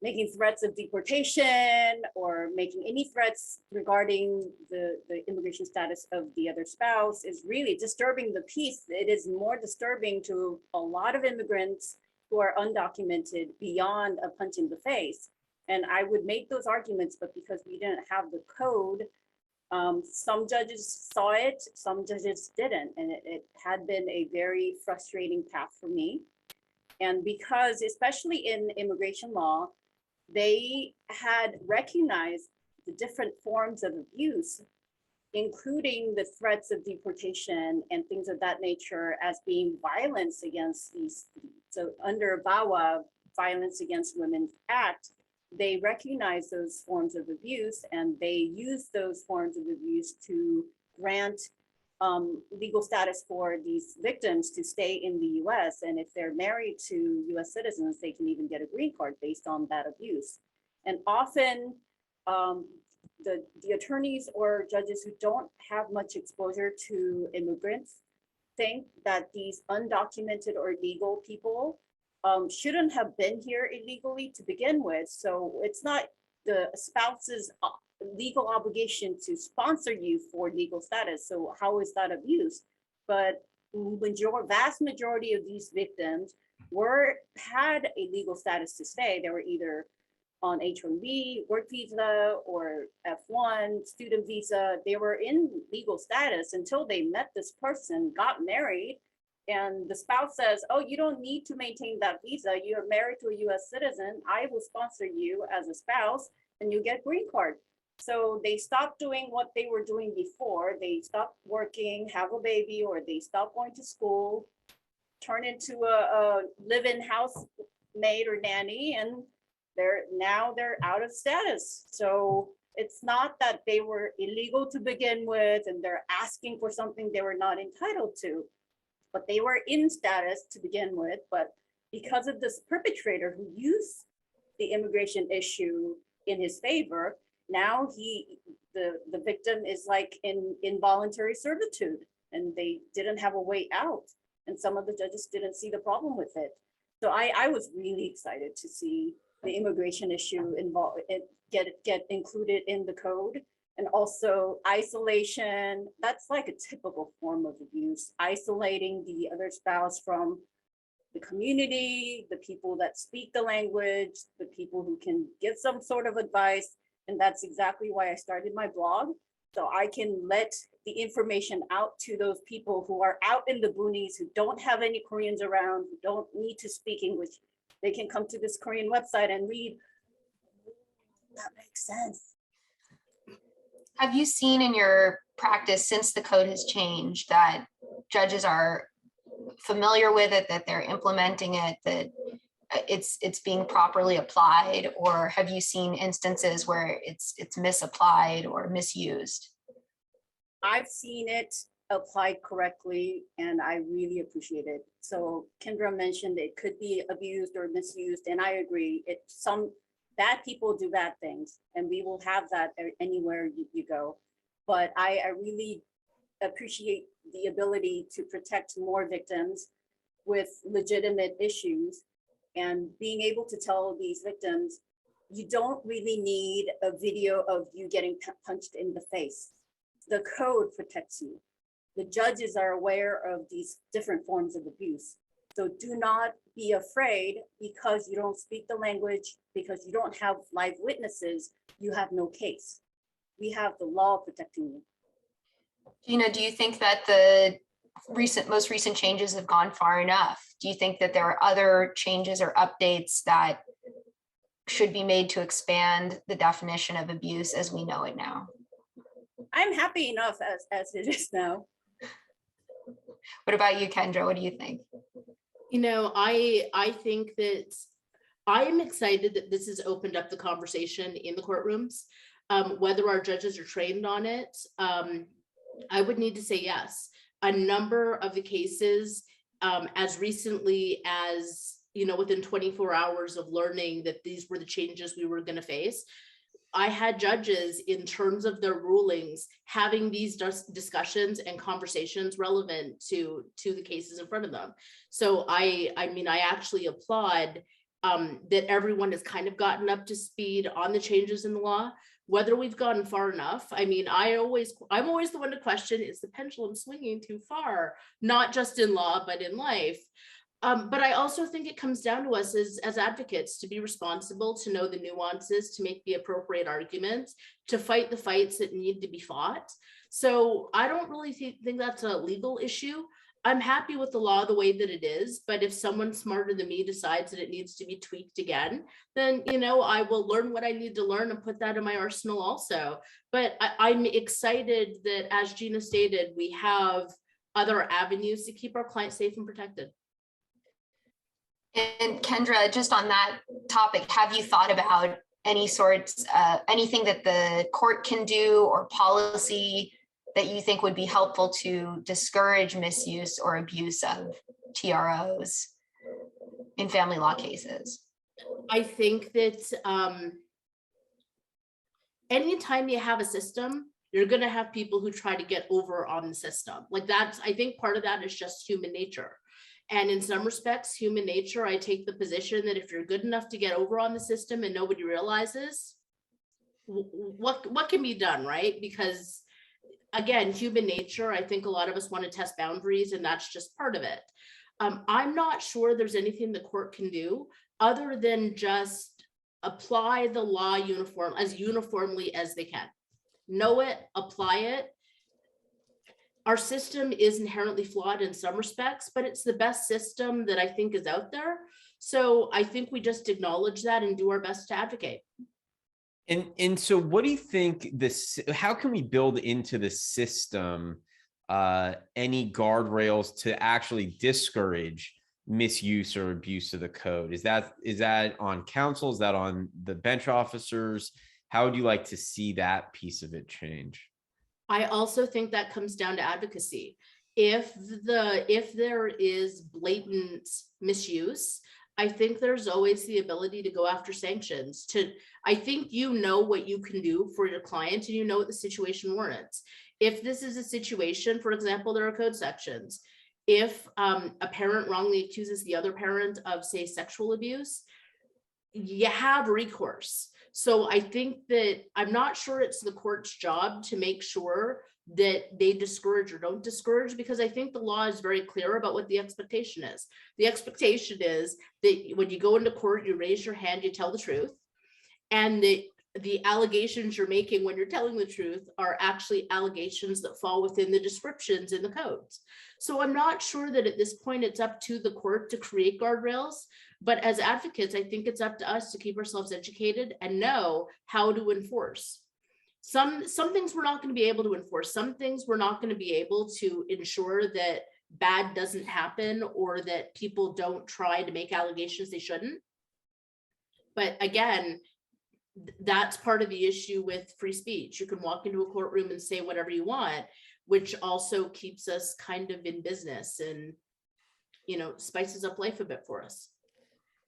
Speaker 4: making threats of deportation or making any threats regarding the immigration status of the other spouse is really disturbing the peace. It is more disturbing to a lot of immigrants who are undocumented beyond a punch in the face. And I would make those arguments, but because we didn't have the code, some judges saw it, some judges didn't. And it had been a very frustrating path for me. And because, especially in immigration law, they had recognized the different forms of abuse, including the threats of deportation and things of that nature as being violence against these. So under VAWA, Violence Against Women Act, they recognize those forms of abuse and they use those forms of abuse to grant legal status for these victims to stay in the US. And if they're married to US citizens, they can even get a green card based on that abuse. And often the attorneys or judges who don't have much exposure to immigrants think that these undocumented or illegal people shouldn't have been here illegally to begin with. So it's not the spouse's legal obligation to sponsor you for legal status. So how is that abuse? But vast majority of these victims had a legal status to stay. They were either on H-1B, work visa, or F1, student visa. They were in legal status until they met this person, got married, and the spouse says, oh, you don't need to maintain that visa. You're married to a US citizen. I will sponsor you as a spouse and you get a green card. So they stopped doing what they were doing before. They stopped working, have a baby, or they stopped going to school, turn into a live-in housemaid or nanny, and they're out of status. So it's not that they were illegal to begin with and they're asking for something they were not entitled to, but they were in status to begin with. But because of this perpetrator who used the immigration issue in his favor, now the victim is like in involuntary servitude and they didn't have a way out. And some of the judges didn't see the problem with it. So I was really excited to see the immigration issue get included in the code. And also isolation, that's like a typical form of abuse, isolating the other spouse from the community, the people that speak the language, the people who can give some sort of advice. And that's exactly why I started my blog. So I can let the information out to those people who are out in the boonies, who don't have any Koreans around, who don't need to speak English. They can come to this Korean website and read. That makes sense.
Speaker 2: Have you seen in your practice since the code has changed that judges are familiar with it, that they're implementing it, that it's being properly applied, or have you seen instances where it's misapplied or misused?
Speaker 4: I've seen it applied correctly and I really appreciate it. So Kendra mentioned it could be abused or misused, and I agree. Some bad people do bad things, and we will have that anywhere you go. But I really appreciate the ability to protect more victims with legitimate issues, and being able to tell these victims, you don't really need a video of you getting punched in the face. The code protects you. The judges are aware of these different forms of abuse. So do not be afraid because you don't speak the language, because you don't have live witnesses, you have no case. We have the law protecting you.
Speaker 2: Jinna, do you think that the most recent changes have gone far enough? Do you think that there are other changes or updates that should be made to expand the definition of abuse as we know it now?
Speaker 4: I'm happy enough as it is now.
Speaker 2: What about you, Kendra? What do you think?
Speaker 3: You know, I think that I am excited that this has opened up the conversation in the courtrooms. Whether our judges are trained on it, I would need to say yes. A number of the cases, as recently as, you know, within 24 hours of learning that these were the changes we were going to face, I had judges in terms of their rulings having these discussions and conversations relevant to the cases in front of them. So I mean, I actually applaud that everyone has kind of gotten up to speed on the changes in the law. Whether we've gotten far enough, I mean, I'm always the one to question, is the pendulum swinging too far? Not just in law, but in life. But I also think it comes down to us as advocates to be responsible, to know the nuances, to make the appropriate arguments, to fight the fights that need to be fought. So I don't really think that's a legal issue. I'm happy with the law the way that it is, but if someone smarter than me decides that it needs to be tweaked again, then, you know, I will learn what I need to learn and put that in my arsenal also. But I'm excited that, as Jinna stated, we have other avenues to keep our clients safe and protected.
Speaker 2: And Kendra, just on that topic, have you thought about any sorts, anything that the court can do or policy that you think would be helpful to discourage misuse or abuse of TROs in family law cases?
Speaker 3: I think that anytime you have a system, you're going to have people who try to get over on the system. Like I think part of that is just human nature. And in some respects, human nature, I take the position that if you're good enough to get over on the system and nobody realizes, what can be done, right? Because again, human nature, I think a lot of us want to test boundaries, and that's just part of it. I'm not sure there's anything the court can do other than just apply the law uniformly as they can. Know it, apply it. Our system is inherently flawed in some respects, but it's the best system that I think is out there. So I think we just acknowledge that and do our best to advocate.
Speaker 1: And so what do you think how can we build into the system any guardrails to actually discourage misuse or abuse of the code? Is that on counsel? Is that on the bench officers? How would you like to see that piece of it change?
Speaker 3: I also think that comes down to advocacy. If there is blatant misuse, I think there's always the ability to go after sanctions. I think you know what you can do for your client, and you know what the situation warrants. If this is a situation, for example, there are code sections. If a parent wrongly accuses the other parent of, say, sexual abuse, you have recourse. So I think that I'm not sure it's the court's job to make sure that they discourage or don't discourage, because I think the law is very clear about what the expectation is. The expectation is that when you go into court, you raise your hand, you tell the truth, and the allegations you're making when you're telling the truth are actually allegations that fall within the descriptions in the codes. So I'm not sure that at this point it's up to the court to create guardrails, but as advocates, I think it's up to us to keep ourselves educated and know how to enforce. Some things we're not going to be able to enforce. Some things we're not going to be able to ensure that bad doesn't happen or that people don't try to make allegations they shouldn't. But again, that's part of the issue with free speech. You can walk into a courtroom and say whatever you want, which also keeps us kind of in business and, you know, spices up life a bit for us.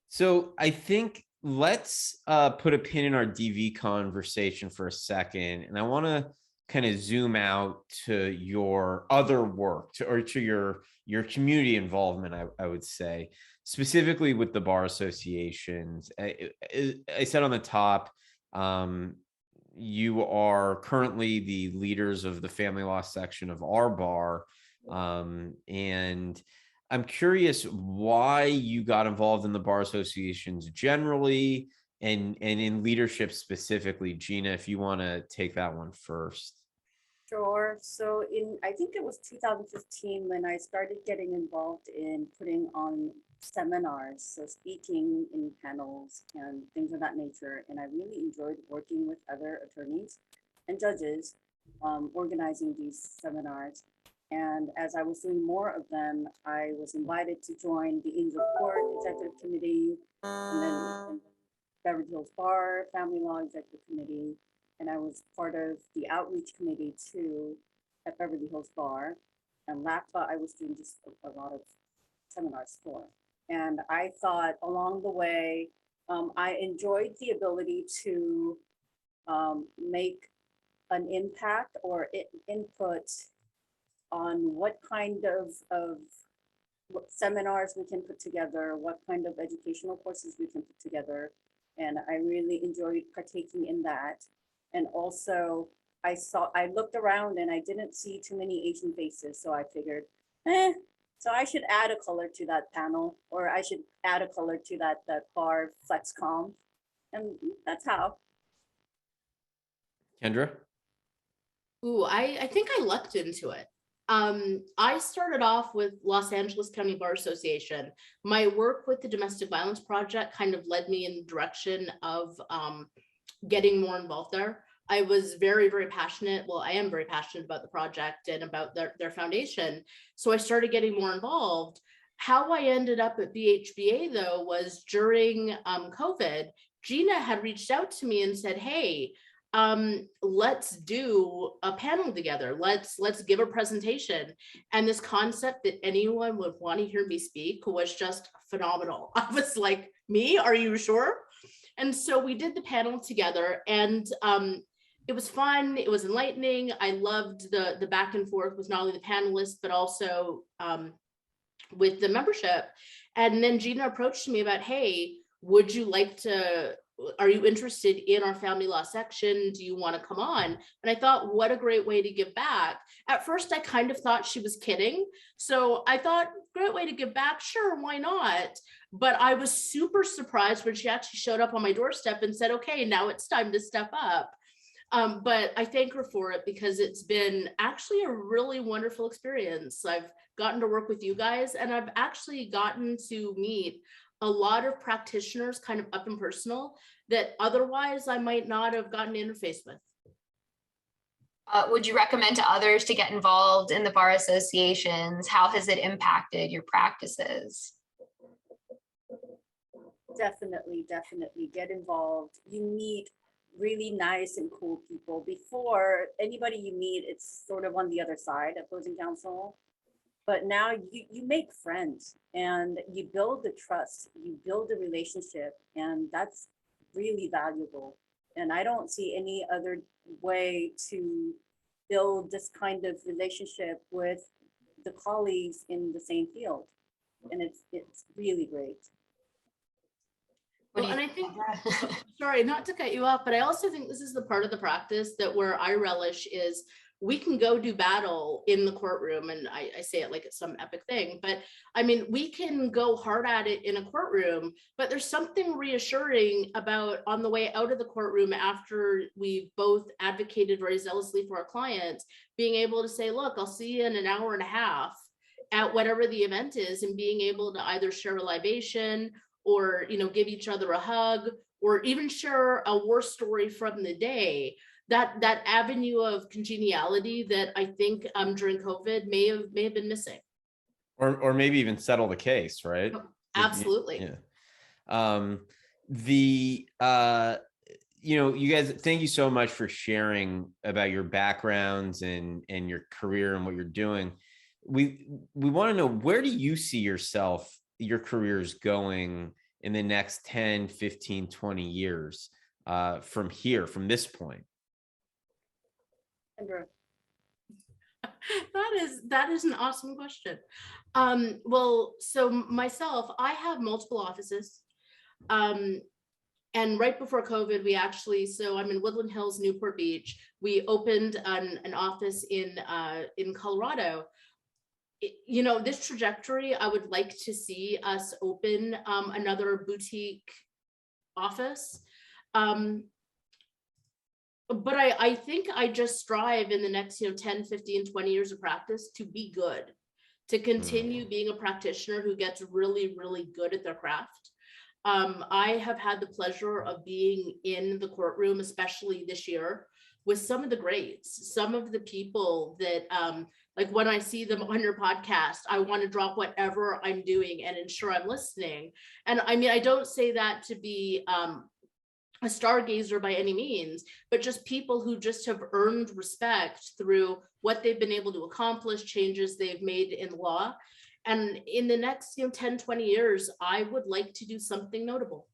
Speaker 1: So I think let's put a pin in our DV conversation for a second. And I want to kind of zoom out to your other work to your community involvement, I would say, specifically with the bar associations. I said on the top, you are currently the leaders of the family law section of our bar. And I'm curious why you got involved in the bar associations generally and in leadership specifically. Jinna, if you want to take that one first.
Speaker 4: Sure. So I think it was 2015 when I started getting involved in putting on seminars, so speaking in panels and things of that nature. And I really enjoyed working with other attorneys and judges, organizing these seminars. And as I was doing more of them, I was invited to join the Newport Executive Committee, and then Beverly Hills Bar Family Law Executive Committee. And I was part of the outreach committee too at Beverly Hills Bar. And LACBA, I was doing just a lot of seminars for. And I thought along the way, I enjoyed the ability to make an impact or input on what kind of what seminars we can put together, what kind of educational courses we can put together. And I really enjoyed partaking in that. And also I looked around and I didn't see too many Asian faces. So I figured, so I should add a color to that panel, or I should add a color to that bar FlexCom. And that's how.
Speaker 1: Kendra?
Speaker 3: Ooh, I think I lucked into it. I started off with Los Angeles County Bar Association. My work with the Domestic Violence Project kind of led me in the direction of getting more involved there. I was very, very passionate. Well, I am very passionate about the project and about their foundation. So I started getting more involved. How I ended up at BHBA though was during COVID, Jinna had reached out to me and said, hey, let's do a panel together. Let's give a presentation. And this concept that anyone would want to hear me speak was just phenomenal. I was like, me, are you sure? And so we did the panel together, and it was fun. It was enlightening. I loved the back and forth with not only the panelists, but also with the membership. And then Jinna approached me about, hey, would you like to, are you interested in our family law section? Do you want to come on? And I thought, what a great way to give back. At first, I kind of thought she was kidding. So I thought, great way to give back. Sure, why not? But I was super surprised when she actually showed up on my doorstep and said, okay, now it's time to step up. But I thank her for it because it's been actually a really wonderful experience. I've gotten to work with you guys, and I've actually gotten to meet a lot of practitioners kind of up and personal that otherwise I might not have gotten to interface with.
Speaker 2: Would you recommend to others to get involved in the bar associations? How has it impacted your practices?
Speaker 4: Definitely get involved. You meet really nice and cool people. Before, anybody you meet, it's sort of on the other side, opposing counsel. But now you make friends and you build the trust, you build a relationship, and that's really valuable. And I don't see any other way to build this kind of relationship with the colleagues in the same field. And it's really great.
Speaker 3: Well, and I think, sorry, not to cut you off, but I also think this is the part of the practice that where I relish is we can go do battle in the courtroom. And I say it like it's some epic thing, but I mean, we can go hard at it in a courtroom, but there's something reassuring about on the way out of the courtroom after we both advocated very zealously for our clients, being able to say, look, I'll see you in an hour and a half at whatever the event is, and being able to either share a libation or, you know, give each other a hug, or even share a war story from the day. That avenue of congeniality that I think during COVID may have been missing,
Speaker 1: or maybe even settle the case, right?
Speaker 3: Absolutely.
Speaker 1: Yeah. You know, you guys, thank you so much for sharing about your backgrounds and your career and what you're doing. We want to know, where do you see yourself, your careers going in the next 10, 15, 20 years from here, from this point?
Speaker 4: Kendra.
Speaker 3: That is an awesome question. Well, so myself, I have multiple offices. And right before COVID, we actually, so I'm in Woodland Hills, Newport Beach. We opened an office in Colorado. You know, this trajectory, I would like to see us open another boutique office. But I think I just strive in the next, 10, 15, 20 years of practice to be good, to continue being a practitioner who gets really, really good at their craft. I have had the pleasure of being in the courtroom, especially this year, with some of the greats, some of the people that, like when I see them on your podcast, I want to drop whatever I'm doing and ensure I'm listening. And I mean, I don't say that to be a stargazer by any means, but just people who just have earned respect through what they've been able to accomplish, changes they've made in law. And in the next 10, 20 years, I would like to do something notable.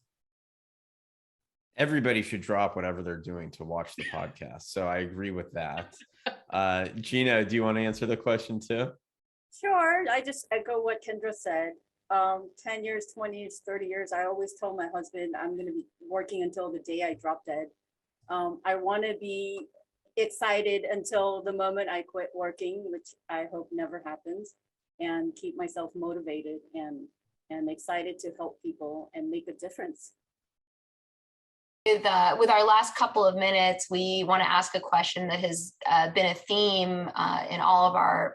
Speaker 1: Everybody should drop whatever they're doing to watch the podcast. So I agree with that. Jinna, do you want to answer the question too?
Speaker 4: Sure. I just echo what Kendra said. 10 years, 20 years, 30 years. I always told my husband I'm going to be working until the day I drop dead. I want to be excited until the moment I quit working, which I hope never happens, and keep myself motivated and excited to help people and make a difference.
Speaker 2: With our last couple of minutes, we want to ask a question that has been a theme in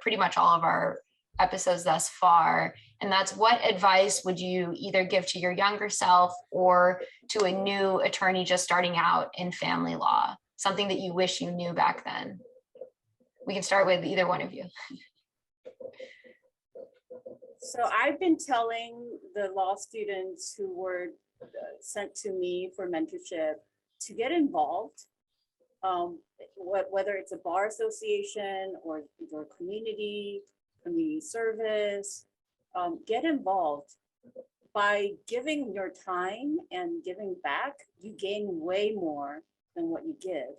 Speaker 2: pretty much all of our episodes thus far. And that's, what advice would you either give to your younger self or to a new attorney just starting out in family law? Something that you wish you knew back then. We can start with either one of you.
Speaker 4: So I've been telling the law students who were sent to me for mentorship to get involved, whether it's a bar association or your community service, get involved. By giving your time and giving back, you gain way more than what you give.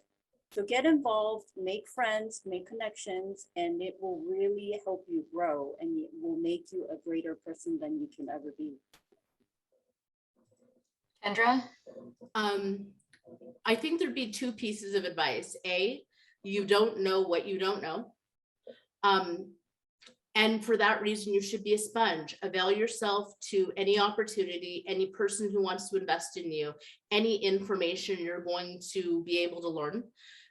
Speaker 4: So get involved, make friends, make connections, and it will really help you grow, and it will make you a greater person than you can ever be.
Speaker 2: Kendra?
Speaker 3: I think there'd be two pieces of advice. A, you don't know what you don't know. And for that reason, you should be a sponge. Avail yourself to any opportunity, any person who wants to invest in you, any information you're going to be able to learn.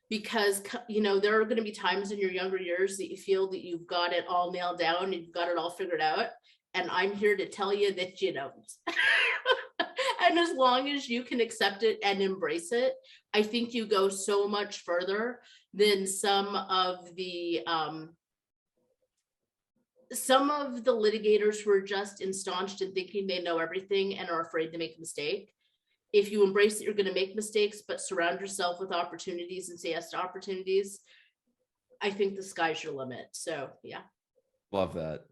Speaker 3: Because, there are going to be times in your younger years that you feel that you've got it all nailed down and you've got it all figured out. And I'm here to tell you that you don't. And as long as you can accept it and embrace it, I think you go so much further than some of the litigators who are just ensconced in thinking they know everything and are afraid to make a mistake. If you embrace that you're going to make mistakes, but surround yourself with opportunities and say yes to opportunities, I think the sky's your limit. So, yeah.
Speaker 1: Love that.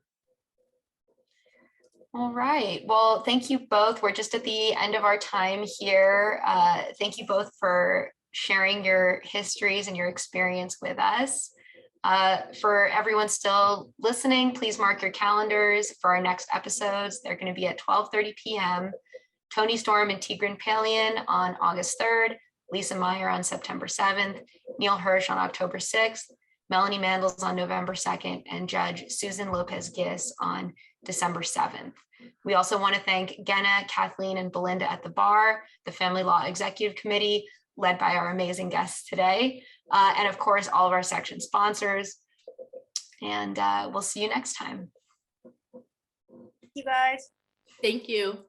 Speaker 2: All right. Well, thank you both. We're just at the end of our time here. Thank you both for sharing your histories and your experience with us. For everyone still listening, please mark your calendars for our next episodes. They're going to be at 12:30 p.m. Tony Storm and Tigran Palian on August 3rd, Lisa Meyer on September 7th, Neil Hirsch on October 6th, Melanie Mandels on November 2nd, and Judge Susan Lopez-Giss on December 7th. We also want to thank Genna, Kathleen, and Belinda at the bar, the Family Law Executive Committee, led by our amazing guests today, and of course, all of our section sponsors. And we'll see you next time.
Speaker 4: Thank you, guys.
Speaker 3: Thank you.